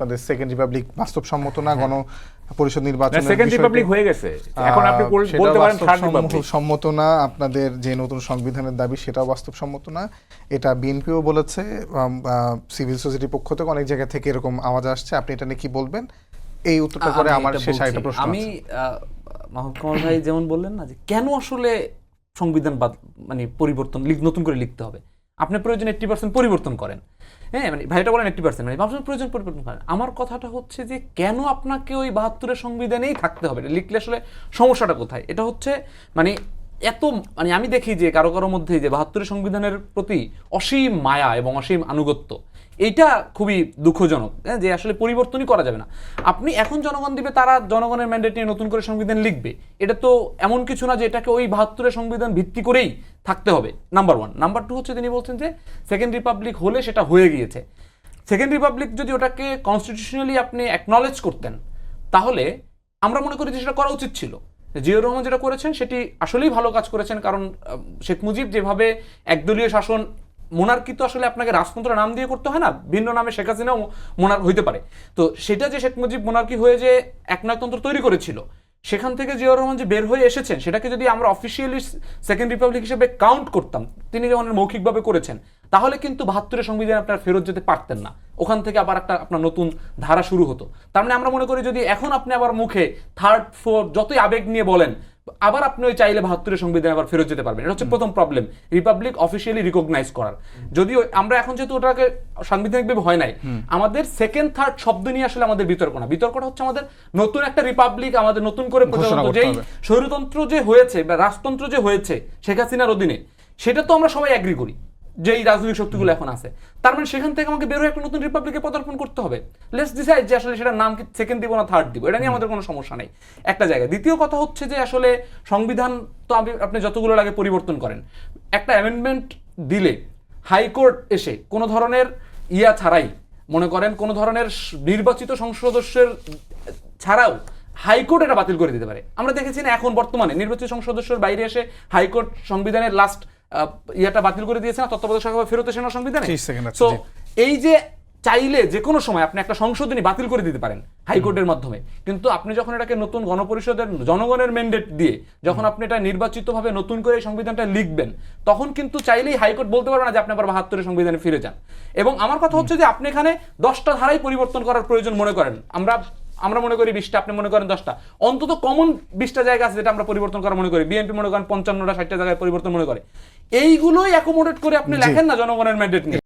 আপনাদের second Republic বাস্তবসম্মত না, গণ পরিষদ নির্বাচন সেকেন্ড রিপাবলিক হয়ে গেছে, এখন আপনি বলতে পারেন থার্ড রিপাবলিক সম্মত না। আপনাদের যে নতুন সংবিধানের দাবি সেটাও বাস্তবসম্মত না, এটা বিএনপিও বলেছে, সিভিল সোসাইটির পক্ষ থেকে অনেক জায়গা থেকে এরকম আওয়াজ আসছে। আপনি এটা নিয়ে কি বলবেন? এই উত্তরটা করে আমার শেষ আরেকটা প্রশ্ন। আমি মাহমুদ কামাল ভাই যেমন বললেন না যে কেন আসলে সংবিধান মানে পরিবর্তন নতুন করে লিখতে হবে, আপনি প্রয়োজন 80% পরিবর্তন করেন, হ্যাঁ মানে ভাইটা বলেন 80%, মানে ভাবছেন প্রয়োজন পরিবর্তন করেন। আমার কথাটা হচ্ছে যে কেন আপনাকে ওই 72-এর সংবিধানেই থাকতে হবে, এটা লিখলে আসলে সমস্যাটা কোথায়? এটা হচ্ছে মানে এত মানে আমি দেখি যে কারো কারো মধ্যে যে 72-এর সংবিধানের প্রতি অসীম মায়া এবং অসীম আনুগত্য, এইটা খুবই দুঃখজনক যে আসলে পরিবর্তনই করা যাবে না। আপনি এখন জনগণ দিবে, তারা জনগণের ম্যান্ডেট নিয়ে নতুন করে সংবিধান লিখবে, এটা তো এমন কিছু না যে এটাকে ওই 72-এর সংবিধান ভিত্তি করেই থাকতে হবে, নাম্বার 1। নাম্বার 2 হচ্ছে তিনি বলছেন যে সেকেন্ড রিপাবলিক হলে সেটা হয়ে গিয়েছে। সেকেন্ড রিপাবলিক যদি ওটাকে কনস্টিটিউশনালি আপনি অ্যাকনলেজ করতেন, তাহলে আমরা মনে করি যে সেটা করা উচিত ছিল। জিয়াউর রহমান যেটা করেছেন সেটি আসলেই ভালো কাজ করেছেন, কারণ শেখ মুজিব যেভাবে একদলীয় শাসন, মোনার্কি তো আসলে আপনাকে রাজতন্ত্র নাম দিয়ে করতে হয় না, ভিন্ন নামে শেখ হাসিনাও মোনার্ক হইতে পারে। তো সেটা যে শেখ মুজিব মোনার্কি হয়ে যে একনায়কতন্ত্র তৈরি করেছিল, সেখান থেকে জিয়াউর রহমান যে বের হয়ে এসেছেন, সেটাকে যদি আমরা অফিসিয়ালি সেকেন্ড রিপাবলিক হিসেবে কাউন্ট করতাম, তিনি যেমন মৌখিকভাবে করেছেন, তাহলে কিন্তু 72-এর সংবিধান আপনার ফেরত যেতে পারতেন না, ওখান থেকে আবার একটা আপনার নতুন ধারা শুরু হতো। তার মানে আমরা মনে করি যদি এখন আপনি আবার মুখে থার্ড ফোর্থ যতই আবেগ নিয়ে বলেন, আবার আপনি ওই চাইলে 72-এর সংবিধান আবার ফেরত যেতে পারবেন। এটা হচ্ছে প্রথম প্রবলেম, রিপাবলিক অফিসিয়ালি রিকগনাইজ করার। যদিও আমরা এখন যেহেতু ওটাকে সাংবিধানিকভাবে হয় নাই, আমাদের সেকেন্ড থার্ড শব্দ নিয়ে আসলে আমাদের বিতর্ক না, বিতর্কটা হচ্ছে আমাদের নতুন একটা রিপাবলিক, আমাদের নতুন করে প্রজাতন্ত্র, যেই স্বৈরতন্ত্র যে হয়েছে বা রাজতন্ত্র যে হয়েছে শেখ হাসিনার অধীনে, সেটা তো আমরা সবাই এগ্রি করি যেই রাজনৈতিক শক্তিগুলো এখন আছে। তার মানে সেখান থেকে আমাকে বের হয়ে একটা নতুন রিপাবলিকে পদার্পণ করতে হবে। লেটস ডিসাইড যে আসলে সেটার নাম কি সেকেন্ড দিব না থার্ড দিব, এটা নিয়ে আমাদের কোনো সমস্যা নেই একটা জায়গায়। দ্বিতীয় কথা হচ্ছে যে আসলে সংবিধান তো আপনি যতগুলো লাগে পরিবর্তন করেন, একটা অ্যামেন্ডমেন্ট দিলে হাইকোর্ট এসে কোনো ধরনের ছাড়াই, মনে করেন কোনো ধরনের নির্বাচিত সংসদ সদস্যের ছাড়াও হাইকোর্ট এটা বাতিল করে দিতে পারে। আমরা দেখেছি না এখন বর্তমানে নির্বাচিত সংসদ সদস্যের বাইরে এসে হাইকোর্ট সংবিধানের লাস্ট ইয়াটা বাতিল করে দিয়েছে না, তত্ত্বাবধায়ক সরকার ফেরত এসে না সংবিধানে। সো এই যে চাইলে যে কোনো সময় আপনি একটা সংশোধনী বাতিল করে দিতে পারেন হাইকোর্টের মাধ্যমে, কিন্তু আপনি যখন এটাকে নতুন গণপরিষদের জনগণের ম্যান্ডেট দিয়ে যখন আপনি এটা নির্বাচিতভাবে নতুন করে এই সংবিধানটা লিখবেন, তখন কিন্তু চাইলেই হাইকোর্ট বলতে পারবে না যে আপনি আবার 72-এর সংবিধানে ফিরে যান। এবং আমার কথা হচ্ছে যে আপনি এখানে 10টা ধারাই পরিবর্তন করার প্রয়োজন মনে করেন, আমরা মনে করি 20টা, আপনি মনে করেন 10টা, অন্তত কমন 20টা জায়গা আছে যেটা আমরা পরিবর্তন করা মনে করি, বিএনপি মনে করেন 55টা 60টা জায়গায় পরিবর্তন মনে করে। এইগুলোই অ্যাকোমোডেট করে আপনি লেখেন না জনগণের ম্যান্ডেট নিয়ে।